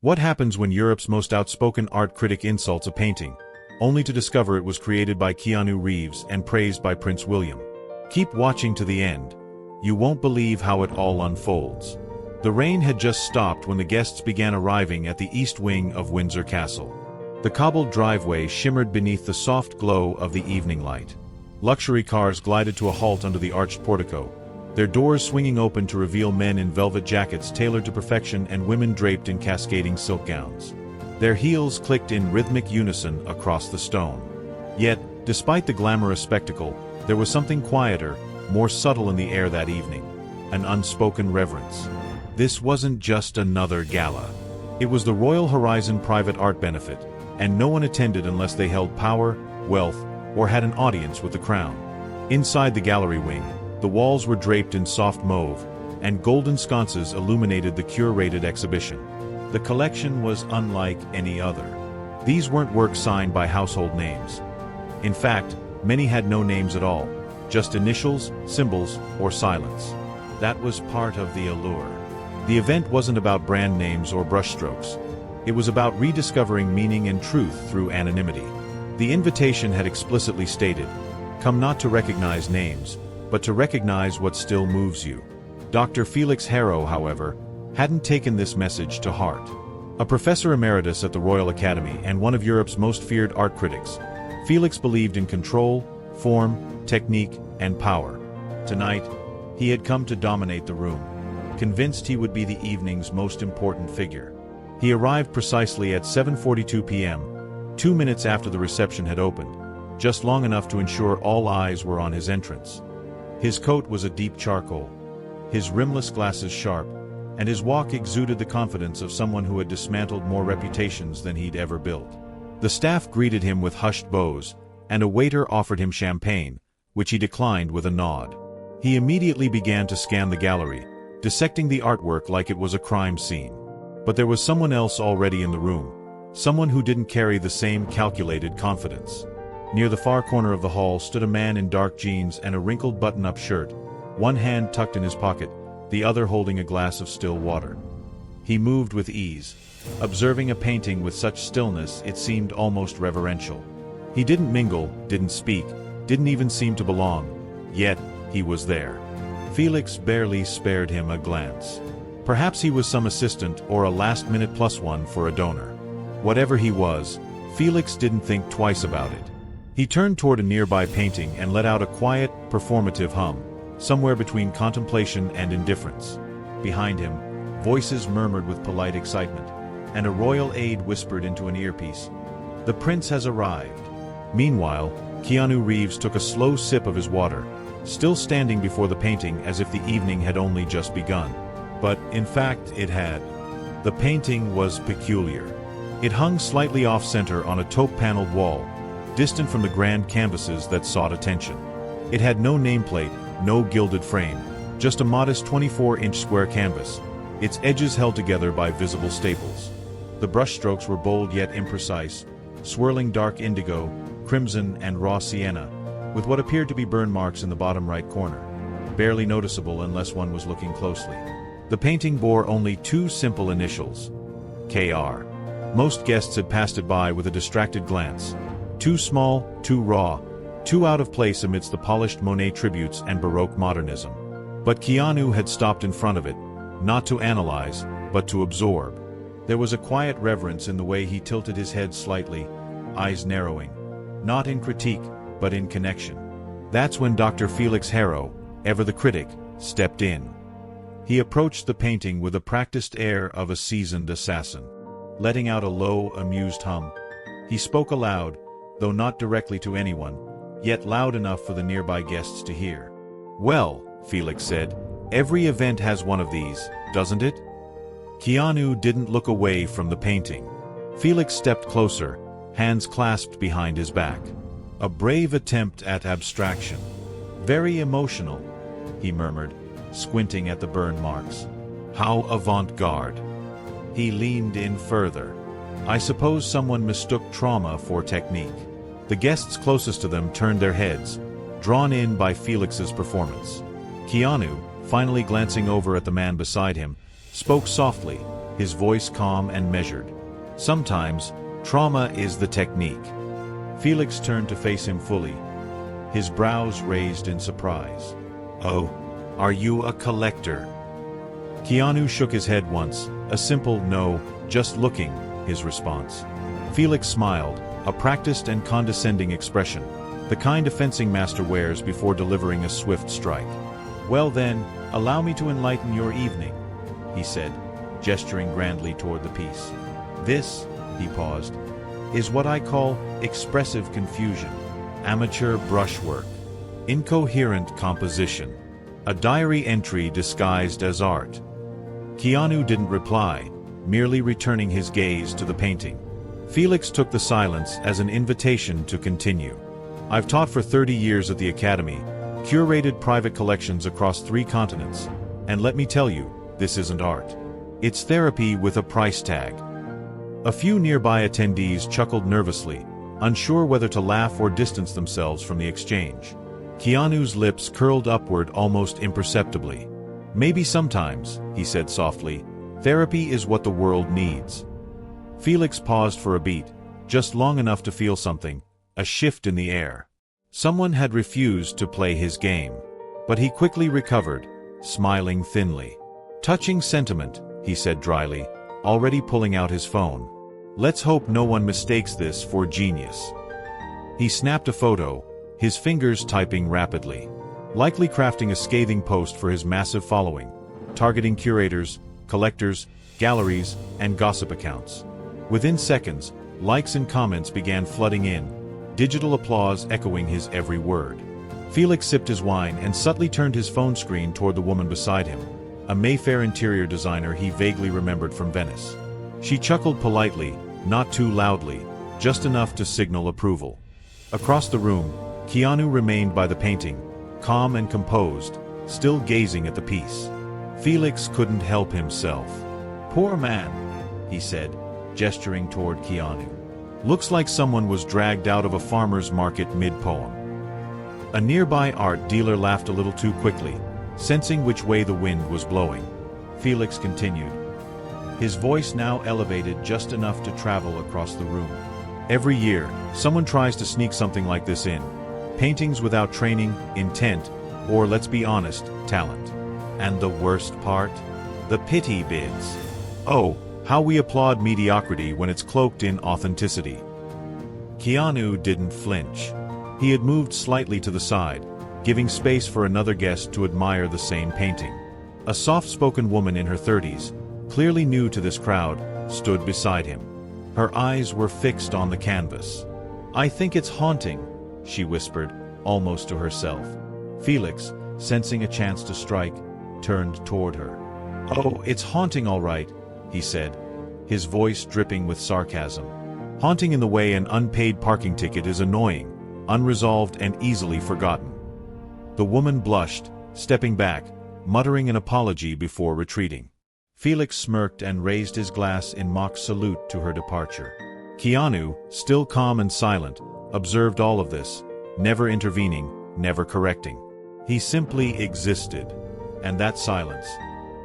What happens when Europe's most outspoken art critic insults a painting, only to discover it was created by Keanu Reeves and praised by Prince William? Keep watching to the end. You won't believe how it all unfolds. The rain had just stopped when the guests began arriving at the east wing of Windsor Castle. The cobbled driveway shimmered beneath the soft glow of the evening light. Luxury cars glided to a halt under the arched portico, their doors swinging open to reveal men in velvet jackets tailored to perfection and women draped in cascading silk gowns. Their heels clicked in rhythmic unison across the stone. Yet, despite the glamorous spectacle, there was something quieter, more subtle in the air that evening, an unspoken reverence. This wasn't just another gala. It was the Royal Horizon private art benefit, and no one attended unless they held power, wealth, or had an audience with the crown. Inside the gallery wing, the walls were draped in soft mauve, and golden sconces illuminated the curated exhibition. The collection was unlike any other. These weren't works signed by household names. In fact, many had no names at all, just initials, symbols, or silence. That was part of the allure. The event wasn't about brand names or brushstrokes. It was about rediscovering meaning and truth through anonymity. The invitation had explicitly stated, "Come not to recognize names, but to recognize what still moves you." Dr. Felix Harrow, however, hadn't taken this message to heart. A professor emeritus at the Royal Academy and one of Europe's most feared art critics, Felix believed in control, form, technique, and power. Tonight, he had come to dominate the room, convinced he would be the evening's most important figure. He arrived precisely at 7:42 p.m., 2 minutes after the reception had opened, just long enough to ensure all eyes were on his entrance. His coat was a deep charcoal, his rimless glasses sharp, and his walk exuded the confidence of someone who had dismantled more reputations than he'd ever built. The staff greeted him with hushed bows, and a waiter offered him champagne, which he declined with a nod. He immediately began to scan the gallery, dissecting the artwork like it was a crime scene. But there was someone else already in the room, someone who didn't carry the same calculated confidence. Near the far corner of the hall stood a man in dark jeans and a wrinkled button-up shirt, one hand tucked in his pocket, the other holding a glass of still water. He moved with ease, observing a painting with such stillness it seemed almost reverential. He didn't mingle, didn't speak, didn't even seem to belong, yet he was there. Felix barely spared him a glance. Perhaps he was some assistant or a last-minute plus one for a donor. Whatever he was, Felix didn't think twice about it. He turned toward a nearby painting and let out a quiet, performative hum, somewhere between contemplation and indifference. Behind him, voices murmured with polite excitement, and a royal aide whispered into an earpiece, "The prince has arrived." Meanwhile, Keanu Reeves took a slow sip of his water, still standing before the painting as if the evening had only just begun. But, in fact, it had. The painting was peculiar. It hung slightly off-center on a taupe-paneled wall, distant from the grand canvases that sought attention. It had no nameplate, no gilded frame, just a modest 24-inch square canvas, its edges held together by visible staples. The brushstrokes were bold yet imprecise, swirling dark indigo, crimson, and raw sienna, with what appeared to be burn marks in the bottom right corner, barely noticeable unless one was looking closely. The painting bore only two simple initials, KR. Most guests had passed it by with a distracted glance. Too small, too raw, too out of place amidst the polished Monet tributes and Baroque modernism. But Keanu had stopped in front of it, not to analyze, but to absorb. There was a quiet reverence in the way he tilted his head slightly, eyes narrowing, not in critique, but in connection. That's when Dr. Felix Harrow, ever the critic, stepped in. He approached the painting with a practiced air of a seasoned assassin. Letting out a low, amused hum, he spoke aloud, though not directly to anyone, yet loud enough for the nearby guests to hear. "Well," Felix said, "every event has one of these, doesn't it?" Keanu didn't look away from the painting. Felix stepped closer, hands clasped behind his back. A brave attempt at abstraction. "Very emotional," he murmured, squinting at the burn marks. "How avant-garde." He leaned in further. "I suppose someone mistook trauma for technique." The guests closest to them turned their heads, drawn in by Felix's performance. Keanu, finally glancing over at the man beside him, spoke softly, his voice calm and measured. Sometimes, trauma is the technique. Felix turned to face him fully, his brows raised in surprise. "Oh, are you a collector?" Keanu shook his head once, a simple "no, just looking," his response. Felix smiled, a practiced and condescending expression, the kind a fencing master wears before delivering a swift strike. "Well then, allow me to enlighten your evening," he said, gesturing grandly toward the piece. "This," he paused, "is what I call expressive confusion, amateur brushwork, incoherent composition, a diary entry disguised as art." Keanu didn't reply, merely returning his gaze to the painting. Felix took the silence as an invitation to continue. "I've taught for 30 years at the Academy, curated private collections across 3 continents, and let me tell you, this isn't art. It's therapy with a price tag." A few nearby attendees chuckled nervously, unsure whether to laugh or distance themselves from the exchange. Keanu's lips curled upward almost imperceptibly. "Maybe sometimes," he said softly, "therapy is what the world needs." Felix paused for a beat, just long enough to feel something, a shift in the air. Someone had refused to play his game. But he quickly recovered, smiling thinly. "Touching sentiment," he said dryly, already pulling out his phone. "Let's hope no one mistakes this for genius." He snapped a photo, his fingers typing rapidly, likely crafting a scathing post for his massive following, targeting curators, collectors, galleries, and gossip accounts. Within seconds, likes and comments began flooding in, digital applause echoing his every word. Felix sipped his wine and subtly turned his phone screen toward the woman beside him, a Mayfair interior designer he vaguely remembered from Venice. She chuckled politely, not too loudly, just enough to signal approval. Across the room, Keanu remained by the painting, calm and composed, still gazing at the piece. Felix couldn't help himself. "Poor man," he said, gesturing toward Keanu. "Looks like someone was dragged out of a farmer's market mid-poem." A nearby art dealer laughed a little too quickly, sensing which way the wind was blowing. Felix continued, his voice now elevated just enough to travel across the room. "Every year, someone tries to sneak something like this in. Paintings without training, intent, or let's be honest, talent. And the worst part? The pity bids. Oh, how we applaud mediocrity when it's cloaked in authenticity." Keanu didn't flinch. He had moved slightly to the side, giving space for another guest to admire the same painting. A soft-spoken woman in her 30s, clearly new to this crowd, stood beside him. Her eyes were fixed on the canvas. "I think it's haunting," she whispered, almost to herself. Felix, sensing a chance to strike, turned toward her. "Oh, it's haunting all right," he said, his voice dripping with sarcasm. "Haunting in the way an unpaid parking ticket is annoying, unresolved and easily forgotten." The woman blushed, stepping back, muttering an apology before retreating. Felix smirked and raised his glass in mock salute to her departure. Keanu, still calm and silent, observed all of this, never intervening, never correcting. He simply existed. And that silence,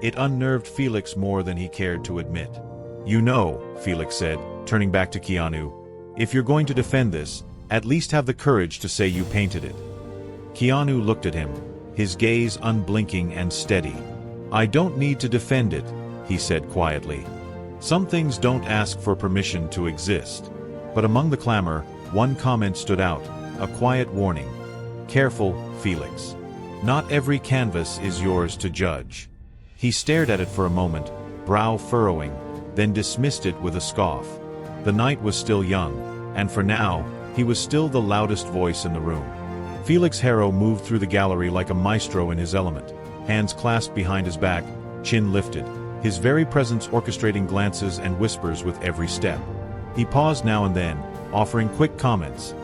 it unnerved Felix more than he cared to admit. "You know," Felix said, turning back to Keanu, "if you're going to defend this, at least have the courage to say you painted it." Keanu looked at him, his gaze unblinking and steady. "I don't need to defend it," he said quietly. "Some things don't ask for permission to exist." But among the clamor, one comment stood out, a quiet warning. "Careful, Felix. Not every canvas is yours to judge." He stared at it for a moment, brow furrowing, then dismissed it with a scoff. The night was still young, and for now, he was still the loudest voice in the room. Felix Harrow moved through the gallery like a maestro in his element, hands clasped behind his back, chin lifted, his very presence orchestrating glances and whispers with every step. He paused now and then, offering quick comments,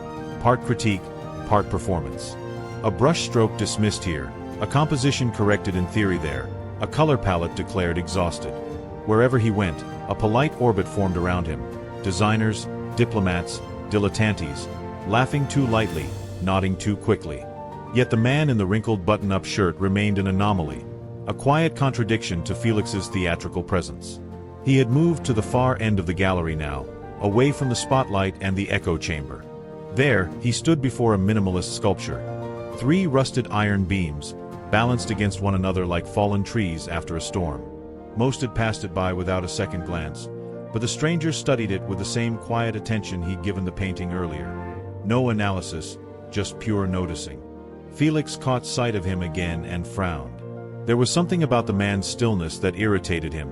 part critique, part performance. A brushstroke dismissed here, a composition corrected in theory there, a color palette declared exhausted. Wherever he went, a polite orbit formed around him, designers, diplomats, dilettantes, laughing too lightly, nodding too quickly. Yet the man in the wrinkled button-up shirt remained an anomaly, a quiet contradiction to Felix's theatrical presence. He had moved to the far end of the gallery now, away from the spotlight and the echo chamber. There, he stood before a minimalist sculpture. 3 rusted iron beams, balanced against one another like fallen trees after a storm. Most had passed it by without a second glance, but the stranger studied it with the same quiet attention he'd given the painting earlier. No analysis, just pure noticing. Felix caught sight of him again and frowned. There was something about the man's stillness that irritated him.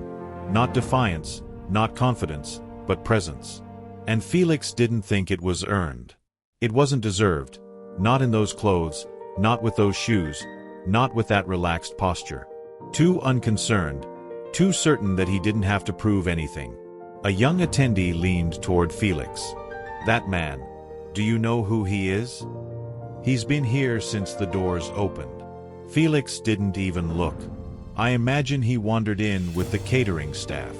Not defiance, not confidence, but presence. And Felix didn't think it was earned. It wasn't deserved. Not in those clothes, not with those shoes, not with that relaxed posture. Too unconcerned, too certain that he didn't have to prove anything. A young attendee leaned toward Felix. "That man, do you know who he is?" "He's been here since the doors opened." Felix didn't even look. "I imagine he wandered in with the catering staff."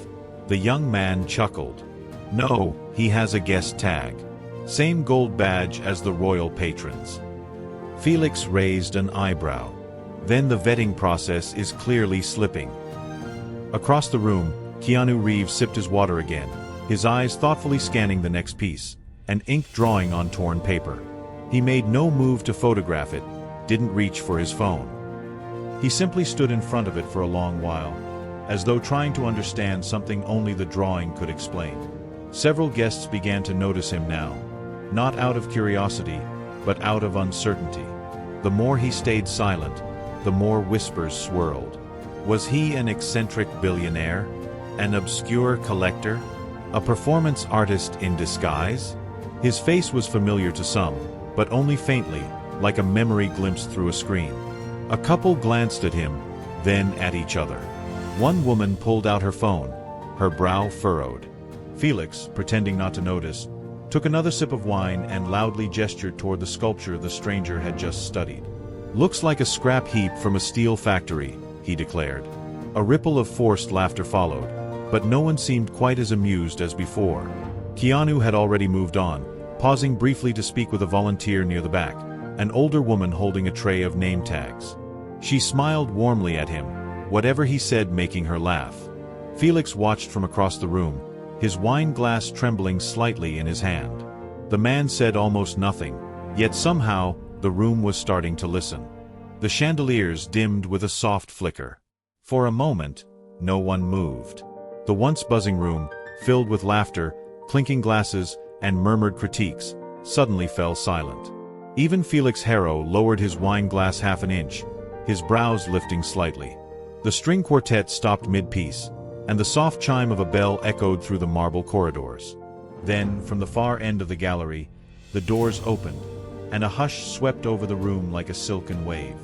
The young man chuckled. "No, he has a guest tag. Same gold badge as the royal patrons." Felix raised an eyebrow. Then the vetting process is clearly slipping. Across the room, Keanu Reeves sipped his water again, his eyes thoughtfully scanning the next piece, an ink drawing on torn paper. He made no move to photograph it, didn't reach for his phone. He simply stood in front of it for a long while, as though trying to understand something only the drawing could explain. Several guests began to notice him now, not out of curiosity, but out of uncertainty. The more he stayed silent, the more whispers swirled. Was he an eccentric billionaire? An obscure collector? A performance artist in disguise? His face was familiar to some, but only faintly, like a memory glimpsed through a screen. A couple glanced at him, then at each other. One woman pulled out her phone, her brow furrowed. Felix, pretending not to notice, took another sip of wine and loudly gestured toward the sculpture the stranger had just studied. "Looks like a scrap heap from a steel factory," he declared. A ripple of forced laughter followed, but no one seemed quite as amused as before. Keanu had already moved on, pausing briefly to speak with a volunteer near the back, an older woman holding a tray of name tags. She smiled warmly at him, whatever he said making her laugh. Felix watched from across the room, his wine glass trembling slightly in his hand. The man said almost nothing, yet somehow, the room was starting to listen. The chandeliers dimmed with a soft flicker. For a moment, no one moved. The once buzzing room, filled with laughter, clinking glasses, and murmured critiques, suddenly fell silent. Even Felix Harrow lowered his wine glass half an inch, his brows lifting slightly. The string quartet stopped mid-piece, and the soft chime of a bell echoed through the marble corridors. Then, from the far end of the gallery, the doors opened, and a hush swept over the room like a silken wave.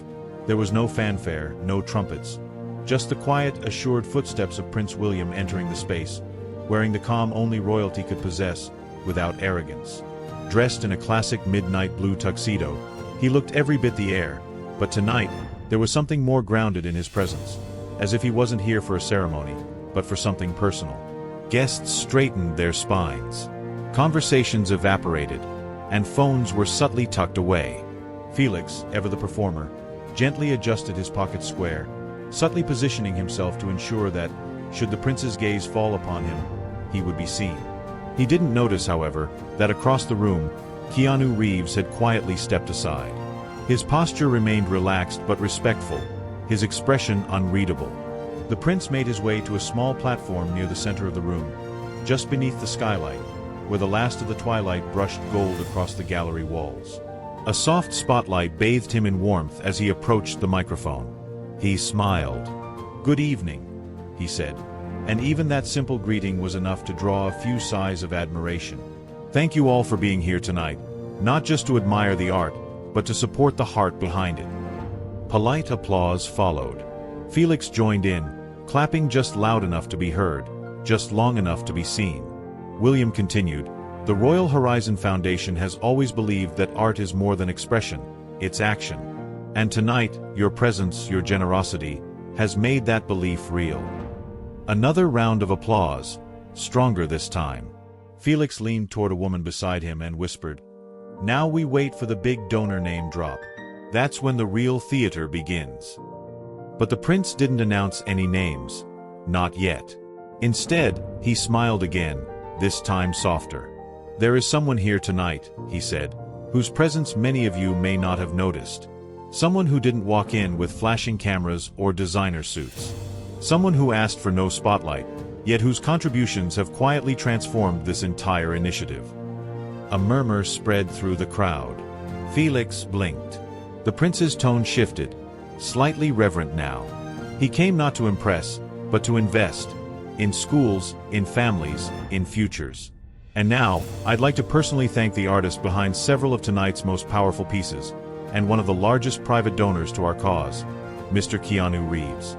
There was no fanfare, no trumpets, just the quiet, assured footsteps of Prince William entering the space, wearing the calm only royalty could possess, without arrogance. Dressed in a classic midnight blue tuxedo, he looked every bit the heir, but tonight, there was something more grounded in his presence, as if he wasn't here for a ceremony, but for something personal. Guests straightened their spines. Conversations evaporated, and phones were subtly tucked away. Felix, ever the performer, gently adjusted his pocket square, subtly positioning himself to ensure that, should the prince's gaze fall upon him, he would be seen. He didn't notice, however, that across the room, Keanu Reeves had quietly stepped aside. His posture remained relaxed but respectful, his expression unreadable. The prince made his way to a small platform near the center of the room, just beneath the skylight, where the last of the twilight brushed gold across the gallery walls. A soft spotlight bathed him in warmth as he approached the microphone. He smiled. "Good evening," he said, and even that simple greeting was enough to draw a few sighs of admiration. "Thank you all for being here tonight, not just to admire the art, but to support the heart behind it." Polite applause followed. Felix joined in, clapping just loud enough to be heard, just long enough to be seen. William continued, "The Royal Horizon Foundation has always believed that art is more than expression, it's action. And tonight, your presence, your generosity, has made that belief real." Another round of applause, stronger this time. Felix leaned toward a woman beside him and whispered, "Now we wait for the big donor name drop. That's when the real theater begins." But the prince didn't announce any names. Not yet. Instead, he smiled again, this time softer. "There is someone here tonight," he said, "whose presence many of you may not have noticed. Someone who didn't walk in with flashing cameras or designer suits. Someone who asked for no spotlight, yet whose contributions have quietly transformed this entire initiative." A murmur spread through the crowd. Felix blinked. The prince's tone shifted, slightly reverent now. He came not to impress, but to invest. In schools, in families, in futures. "And now, I'd like to personally thank the artist behind several of tonight's most powerful pieces, and one of the largest private donors to our cause, Mr. Keanu Reeves."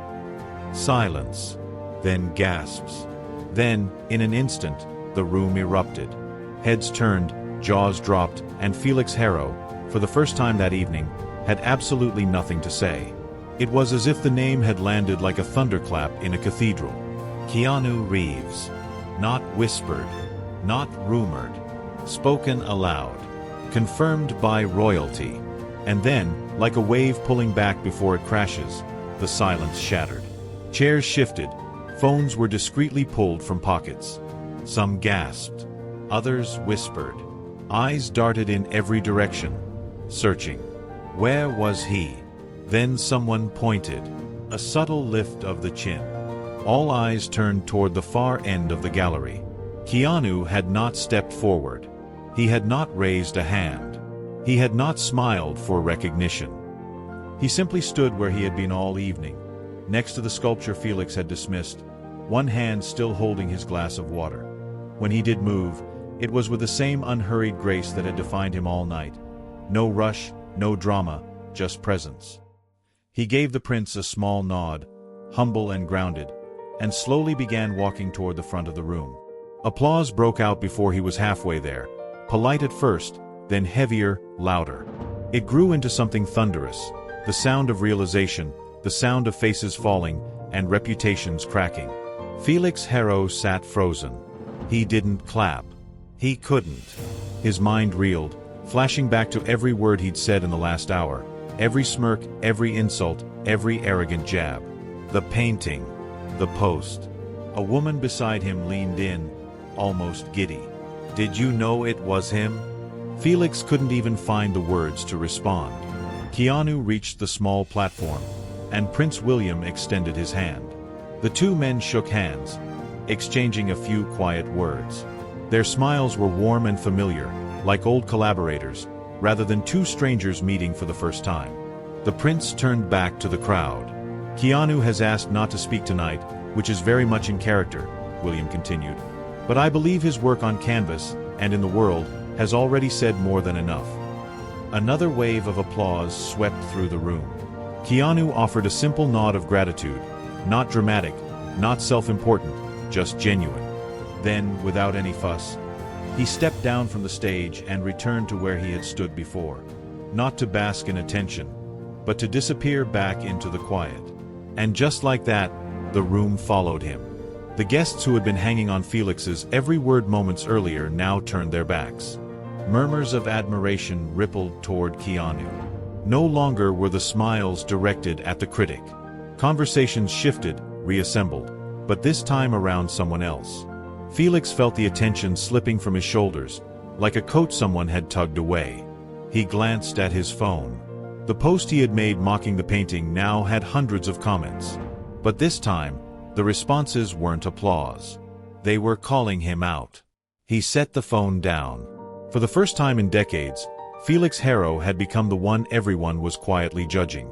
Silence. Then gasps. Then, in an instant, the room erupted. Heads turned, jaws dropped, and Felix Harrow, for the first time that evening, had absolutely nothing to say. It was as if the name had landed like a thunderclap in a cathedral. Keanu Reeves. Not whispered. Not rumored. Spoken aloud. Confirmed by royalty. And then, like a wave pulling back before it crashes, the silence shattered. Chairs shifted. Phones were discreetly pulled from pockets. Some gasped. Others whispered. Eyes darted in every direction, searching. Where was he? Then someone pointed. A subtle lift of the chin. All eyes turned toward the far end of the gallery. Keanu had not stepped forward. He had not raised a hand. He had not smiled for recognition. He simply stood where he had been all evening, next to the sculpture Felix had dismissed, one hand still holding his glass of water. When he did move, it was with the same unhurried grace that had defined him all night. No rush, no drama, just presence. He gave the prince a small nod, humble and grounded, and slowly began walking toward the front of the room. Applause broke out before he was halfway there, polite at first, then heavier, louder. It grew into something thunderous, the sound of realization, the sound of faces falling, and reputations cracking. Felix Harrow sat frozen. He didn't clap. He couldn't. His mind reeled, flashing back to every word he'd said in the last hour, every smirk, every insult, every arrogant jab. The painting. The post. A woman beside him leaned in, almost giddy. "Did you know it was him?" Felix couldn't even find the words to respond. Keanu reached the small platform, and Prince William extended his hand. The two men shook hands, exchanging a few quiet words. Their smiles were warm and familiar, like old collaborators, rather than two strangers meeting for the first time. The prince turned back to the crowd. "Keanu has asked not to speak tonight, which is very much in character," William continued. "But I believe his work on canvas, and in the world, has already said more than enough." Another wave of applause swept through the room. Keanu offered a simple nod of gratitude, not dramatic, not self-important, just genuine. Then, without any fuss, he stepped down from the stage and returned to where he had stood before, not to bask in attention, but to disappear back into the quiet. And just like that, the room followed him. The guests who had been hanging on Felix's every word moments earlier now turned their backs. Murmurs of admiration rippled toward Keanu. No longer were the smiles directed at the critic. Conversations shifted, reassembled, but this time around someone else. Felix felt the attention slipping from his shoulders, like a coat someone had tugged away. He glanced at his phone. The post he had made mocking the painting now had hundreds of comments. But this time, the responses weren't applause. They were calling him out. He set the phone down. For the first time in decades, Felix Harrow had become the one everyone was quietly judging.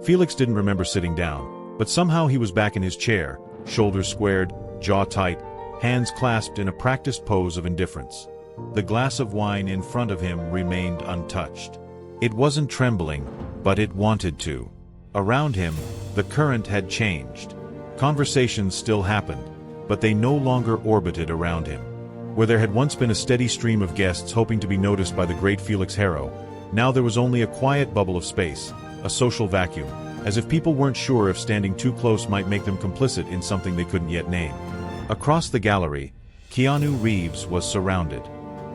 Felix didn't remember sitting down, but somehow he was back in his chair, shoulders squared, jaw tight, hands clasped in a practiced pose of indifference. The glass of wine in front of him remained untouched. It wasn't trembling, but it wanted to. Around him, the current had changed. Conversations still happened, but they no longer orbited around him. Where there had once been a steady stream of guests hoping to be noticed by the great Felix Harrow, now there was only a quiet bubble of space, a social vacuum, as if people weren't sure if standing too close might make them complicit in something they couldn't yet name. Across the gallery, Keanu Reeves was surrounded.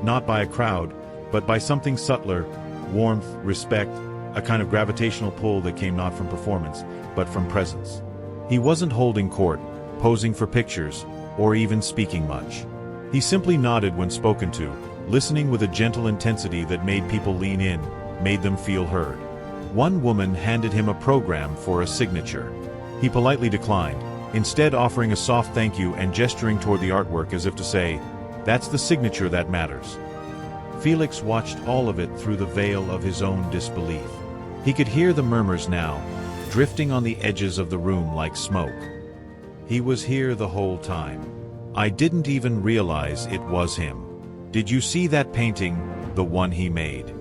Not by a crowd, but by something subtler, warmth, respect, a kind of gravitational pull that came not from performance, but from presence. He wasn't holding court, posing for pictures, or even speaking much. He simply nodded when spoken to, listening with a gentle intensity that made people lean in, made them feel heard. One woman handed him a program for a signature. He politely declined, instead offering a soft thank you and gesturing toward the artwork as if to say, "That's the signature that matters." Felix watched all of it through the veil of his own disbelief. He could hear the murmurs now, drifting on the edges of the room like smoke. He was here the whole time. I didn't even realize it was him. Did you see that painting, the one he made?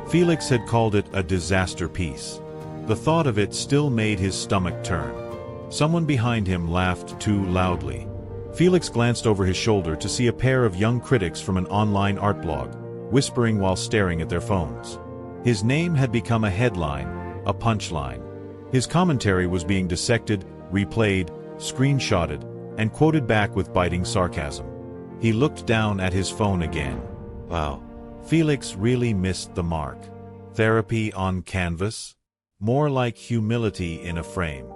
Felix had called it a disaster piece. The thought of it still made his stomach turn. Someone behind him laughed too loudly. Felix glanced over his shoulder to see a pair of young critics from an online art blog, whispering while staring at their phones. His name had become a headline, a punchline. His commentary was being dissected, replayed, screenshotted, and quoted back with biting sarcasm. He looked down at his phone again. Wow. Felix really missed the mark. Therapy on canvas? More like humility in a frame.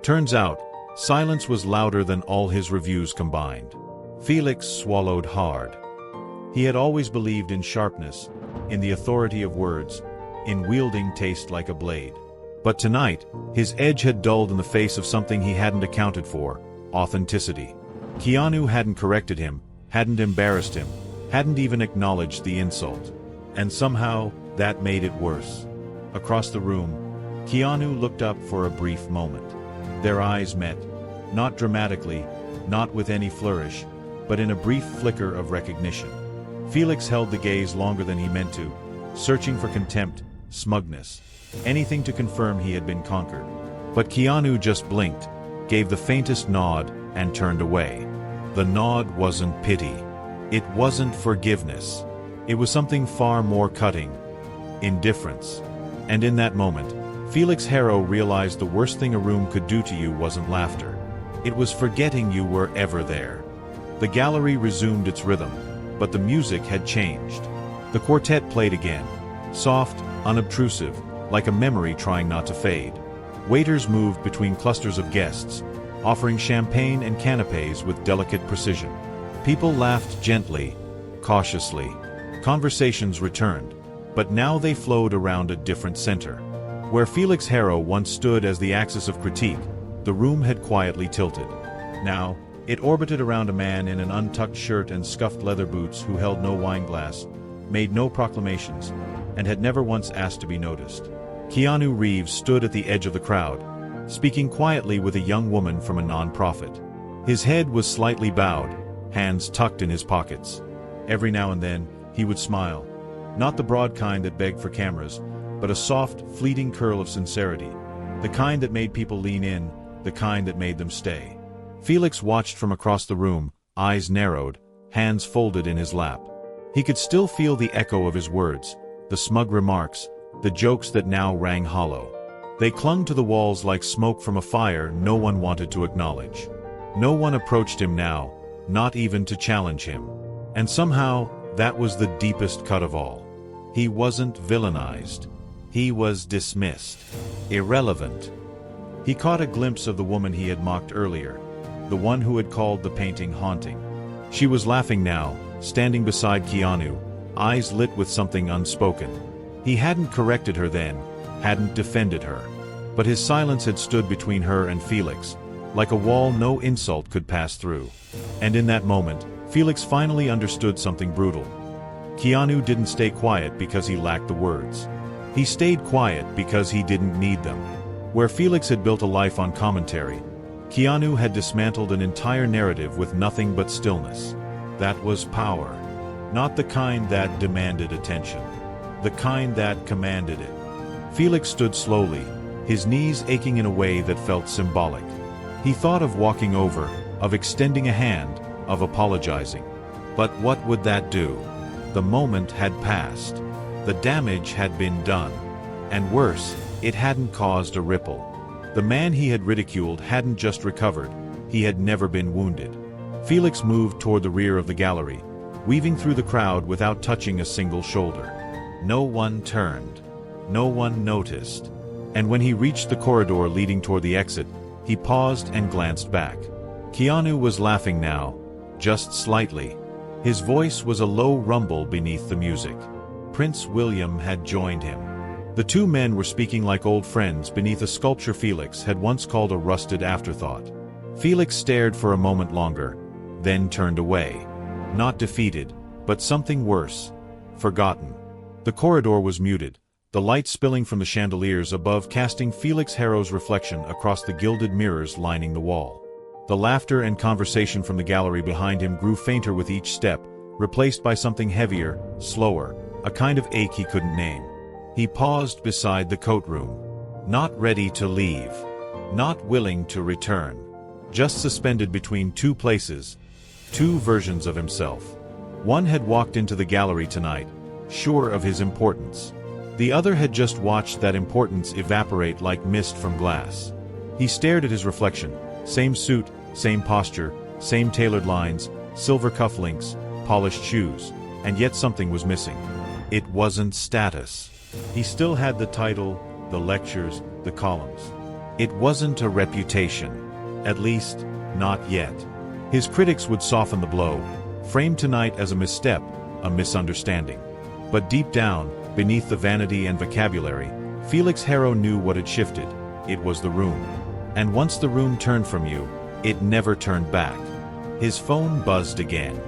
Turns out, silence was louder than all his reviews combined. Felix swallowed hard. He had always believed in sharpness, in the authority of words, in wielding taste like a blade. But tonight, his edge had dulled in the face of something he hadn't accounted for: authenticity. Keanu hadn't corrected him, hadn't embarrassed him, hadn't even acknowledged the insult. And somehow, that made it worse. Across the room, Keanu looked up for a brief moment. Their eyes met, not dramatically, not with any flourish, but in a brief flicker of recognition. Felix held the gaze longer than he meant to, searching for contempt, smugness, anything to confirm he had been conquered. But Keanu just blinked, gave the faintest nod, and turned away. The nod wasn't pity. It wasn't forgiveness. It was something far more cutting: indifference. And in that moment, Felix Harrow realized the worst thing a room could do to you wasn't laughter. It was forgetting you were ever there. The gallery resumed its rhythm, but the music had changed. The quartet played again, soft, unobtrusive, like a memory trying not to fade. Waiters moved between clusters of guests, offering champagne and canapes with delicate precision. People laughed gently, cautiously. Conversations returned, but now they flowed around a different center. Where Felix Harrow once stood as the axis of critique, the room had quietly tilted. Now, it orbited around a man in an untucked shirt and scuffed leather boots who held no wineglass, made no proclamations, and had never once asked to be noticed. Keanu Reeves stood at the edge of the crowd, speaking quietly with a young woman from a non-profit. His head was slightly bowed, hands tucked in his pockets. Every now and then, he would smile. Not the broad kind that begged for cameras, but a soft, fleeting curl of sincerity. The kind that made people lean in, the kind that made them stay. Felix watched from across the room, eyes narrowed, hands folded in his lap. He could still feel the echo of his words, the smug remarks, the jokes that now rang hollow. They clung to the walls like smoke from a fire no one wanted to acknowledge. No one approached him now, not even to challenge him. And somehow, that was the deepest cut of all. He wasn't villainized. He was dismissed. Irrelevant. He caught a glimpse of the woman he had mocked earlier, the one who had called the painting haunting. She was laughing now, standing beside Keanu, eyes lit with something unspoken. He hadn't corrected her then, hadn't defended her. But his silence had stood between her and Felix, like a wall no insult could pass through. And in that moment, Felix finally understood something brutal. Keanu didn't stay quiet because he lacked the words. He stayed quiet because he didn't need them. Where Felix had built a life on commentary, Keanu had dismantled an entire narrative with nothing but stillness. That was power. Not the kind that demanded attention. The kind that commanded it. Felix stood slowly, his knees aching in a way that felt symbolic. He thought of walking over, of extending a hand, of apologizing. But what would that do? The moment had passed. The damage had been done. And worse, it hadn't caused a ripple. The man he had ridiculed hadn't just recovered, he had never been wounded. Felix moved toward the rear of the gallery, weaving through the crowd without touching a single shoulder. No one turned. No one noticed. And when he reached the corridor leading toward the exit, he paused and glanced back. Keanu was laughing now, just slightly. His voice was a low rumble beneath the music. Prince William had joined him. The two men were speaking like old friends beneath a sculpture Felix had once called a rusted afterthought. Felix stared for a moment longer, then turned away. Not defeated, but something worse. Forgotten. The corridor was muted, the light spilling from the chandeliers above casting Felix Harrow's reflection across the gilded mirrors lining the wall. The laughter and conversation from the gallery behind him grew fainter with each step, replaced by something heavier, slower, a kind of ache he couldn't name. He paused beside the coat room. Not ready to leave. Not willing to return. Just suspended between two places. Two versions of himself. One had walked into the gallery tonight, sure of his importance. The other had just watched that importance evaporate like mist from glass. He stared at his reflection. Same suit, same posture, same tailored lines, silver cufflinks, polished shoes, and yet something was missing. It wasn't status. He still had the title, the lectures, the columns. It wasn't a reputation. At least, not yet. His critics would soften the blow, framed tonight as a misstep, a misunderstanding. But deep down, beneath the vanity and vocabulary, Felix Harrow knew what had shifted. It was the room. And once the room turned from you, it never turned back. His phone buzzed again.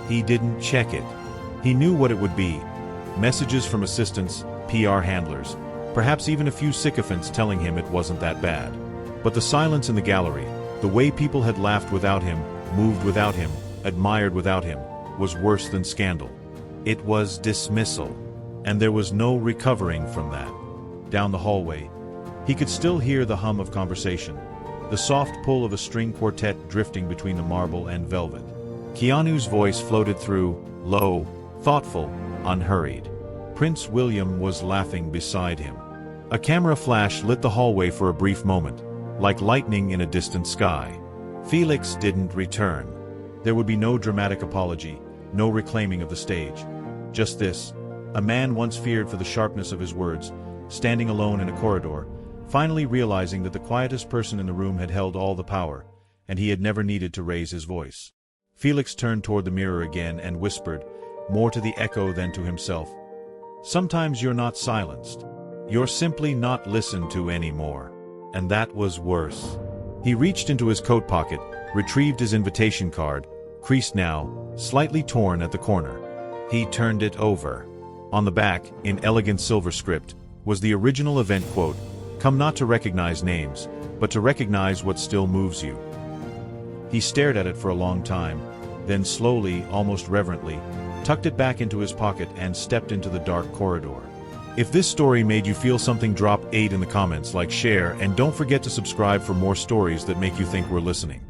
He didn't check it. He knew what it would be. Messages from assistants, PR handlers, perhaps even a few sycophants telling him it wasn't that bad. But the silence in the gallery, the way people had laughed without him, moved without him, admired without him, was worse than scandal. It was dismissal. And there was no recovering from that. Down the hallway, he could still hear the hum of conversation, the soft pull of a string quartet drifting between the marble and velvet. Keanu's voice floated through, low, thoughtful, unhurried. Prince William was laughing beside him. A camera flash lit the hallway for a brief moment, like lightning in a distant sky. Felix didn't return. There would be no dramatic apology, no reclaiming of the stage. Just this, a man once feared for the sharpness of his words, standing alone in a corridor, finally realizing that the quietest person in the room had held all the power, and he had never needed to raise his voice. Felix turned toward the mirror again and whispered, more to the echo than to himself, "Sometimes you're not silenced. You're simply not listened to anymore." And that was worse. He reached into his coat pocket, retrieved his invitation card, creased now, slightly torn at the corner. He turned it over. On the back, in elegant silver script, was the original event quote, "Come not to recognize names, but to recognize what still moves you." He stared at it for a long time, then slowly, almost reverently, tucked it back into his pocket and stepped into the dark corridor. If this story made you feel something, drop 8 in the comments, like, share, and don't forget to subscribe for more stories that make you think we're listening.